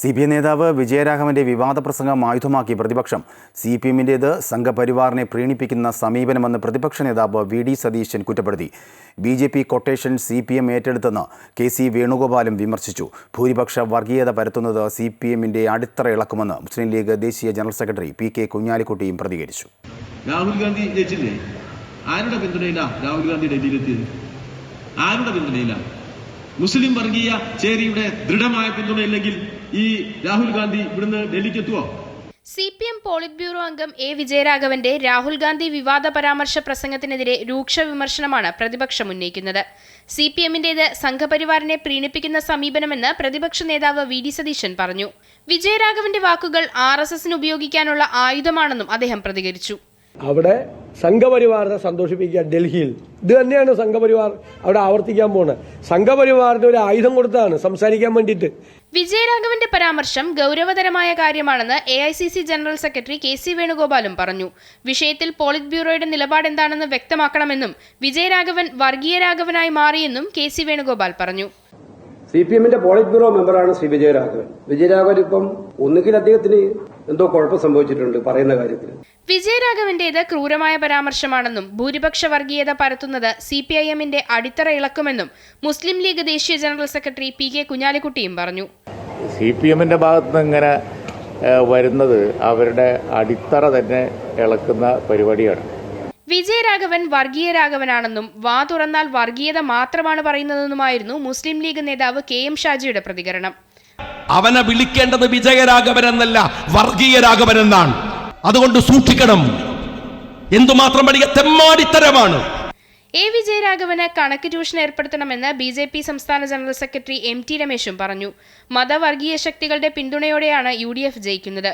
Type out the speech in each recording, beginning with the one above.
CPM നേതാവ് വിജയരാഘവന്റെ വിവാദ പ്രസംഗം ആയുധമാക്കി പ്രതിപക്ഷം. CPMന്റേത് സംഘപരിവാറിനെ പ്രീണിപ്പിക്കുന്ന സമീപനമെന്ന് പ്രതിപക്ഷ നേതാവ് VD സതീശൻ കുറ്റപ്പെടുത്തി. BJP കൊട്ടേഷൻ CPM ഏറ്റെടുത്തെന്ന് KC വേണുഗോപാലും വിമർശിച്ചു. ഭൂരിപക്ഷ വർഗീയത പരത്തുന്നത് CPMന്റെ അടിത്തറ ഇളക്കുമെന്ന് മുസ്ലിം ലീഗ് ദേശീയ ജനറൽ സെക്രട്ടറി PK കുഞ്ഞാലിക്കുട്ടിയും പ്രതികരിച്ചു. രാഹുൽ ഗാന്ധി ജയിച്ചില്ലേ? ആരുടെ പിന്തുണയില്ല രാഹുൽ ഗാന്ധി ഡൽഹിയിലെത്തിയത്? ആരുടെ പിന്തുണയില്ല? മുസ്ലിം വർഗീയ ചേരിയുടെ ദൃഢമായ പിന്തുണയില്ലെങ്കിൽ ഈ രാഹുൽ ഗാന്ധി ഇവിടുന്ന് ഡൽഹിക്ക് എത്തുവോ? CPM പോളിറ്റ് ബ്യൂറോ അംഗം A. വിജയരാഘവന്റെ രാഹുൽ ഗാന്ധി വിവാദ പരാമർശ പ്രസംഗത്തിനെതിരെ രൂക്ഷ വിമർശനമാണ് പ്രതിപക്ഷം ഉന്നയിക്കുന്നത്. CPMന്റേത് സംഘപരിവാറിനെ പ്രീണിപ്പിക്കുന്ന സമീപനമെന്ന് പ്രതിപക്ഷ നേതാവ് VD സതീശൻ പറഞ്ഞു. വിജയരാഘവന്റെ വാക്കുകൾ RSSന് ഉപയോഗിക്കാനുള്ള ആയുധമാണെന്നും അദ്ദേഹം പ്രതികരിച്ചു. അവിടെ സംഘപരിവാറിനെ സന്തോഷിപ്പിക്കുക ഡൽഹിയിൽ. ഇത് തന്നെയാണ് സംഘപരിവാർ അവിടെ ആവർത്തിക്കാൻ പോകുന്നത്. സംഘപരിവാറിന് ഒരു ആയുധം കൊടുത്താണ് സംസാരിക്കാൻ വേണ്ടിയിട്ട്. വിജയരാഘവന്റെ പരാമർശം ഗൗരവതരമായ കാര്യമാണെന്ന് AICC ജനറൽ സെക്രട്ടറി KC വേണുഗോപാലും പറഞ്ഞു. വിഷയത്തിൽ പോളിറ്റ് ബ്യൂറോയുടെ നിലപാടെന്താണെന്ന് വ്യക്തമാക്കണമെന്നും വിജയരാഘവൻ വർഗീയ രാഘവനായി മാറിയെന്നും KC വേണുഗോപാൽ പറഞ്ഞു. CPMന്റെ പോളിറ്റ് ബ്യൂറോ മെമ്പറാണ് ശ്രീ വിജയരാഘവൻ. വിജയരാഘവൻ ഇപ്പം ഒന്നുകിൽ അദ്ദേഹത്തിന് എന്തോ കുഴപ്പം സംഭവിച്ചിട്ടുണ്ട് പറയുന്ന കാര്യത്തിൽ. വിജയരാഘവന്റേത് ക്രൂരമായ പരാമർശമാണെന്നും ഭൂരിപക്ഷ വർഗീയത പരത്തുന്നത് CPIMന്റെ അടിത്തറ ഇളക്കുമെന്നും മുസ്ലിം ലീഗ് ദേശീയ ജനറൽ സെക്രട്ടറി PK കുഞ്ഞാലിക്കുട്ടിയും പറഞ്ഞു. CPMന്റെ ഭാഗത്തുനിന്ന് ഇങ്ങനെ വരുന്നത് അവരുടെ അടിത്തറ തന്നെ ഇളക്കുന്ന പരിപാടിയാണ്. വിജയരാഘവൻ വർഗീയ രാഘവനാണെന്നും വാ തുറന്നാൽ വർഗീയത മാത്രമാണ് പറയുന്നതെന്നുമായിരുന്നു മുസ്ലിം ലീഗ് നേതാവ് KM ഷാജിയുടെ പ്രതികരണം. അവനെ വിളിക്കേണ്ടത് വിജയരാഘവൻ എന്നല്ല, വർഗീയ രാഘവൻ എന്നാണ്. അതുകൊണ്ട് സൂക്ഷിക്കണം. എന്തുമാത്രം വലിയ തെമ്മാടിത്തരമാണ്. A. വിജയരാഘവന് കണക്ക് ട്യൂഷൻ ഏർപ്പെടുത്തണമെന്ന് BJP സംസ്ഥാന ജനറൽ സെക്രട്ടറി MT രമേശും പറഞ്ഞു. മതവർഗീയ ശക്തികളുടെ പിന്തുണയോടെയാണ് UDF ജയിക്കുന്നത്.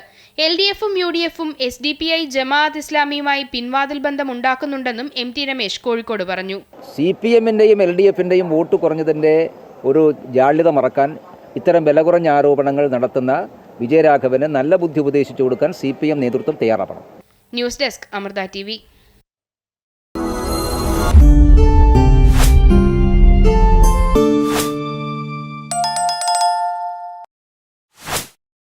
LDFും UDFും SDPI ജമാഅത്ത് ഇസ്ലാമിയുമായി പിൻവാതിൽ ബന്ധം ഉണ്ടാക്കുന്നുണ്ടെന്നും MT രമേശ് കോഴിക്കോട് പറഞ്ഞു. CPMന്റെയും LDFന്റെയും വോട്ട് കുറഞ്ഞതിന്റെ ഒരു ജാള്യത മറക്കാൻ ഇത്തരം വില കുറഞ്ഞ ആരോപണങ്ങൾ നടത്തുന്ന വിജയരാഘവന് നല്ല ബുദ്ധി ഉപദേശിച്ചു കൊടുക്കാൻ CPM നേതൃത്വം തയ്യാറാവണം. News desk Amrita TV.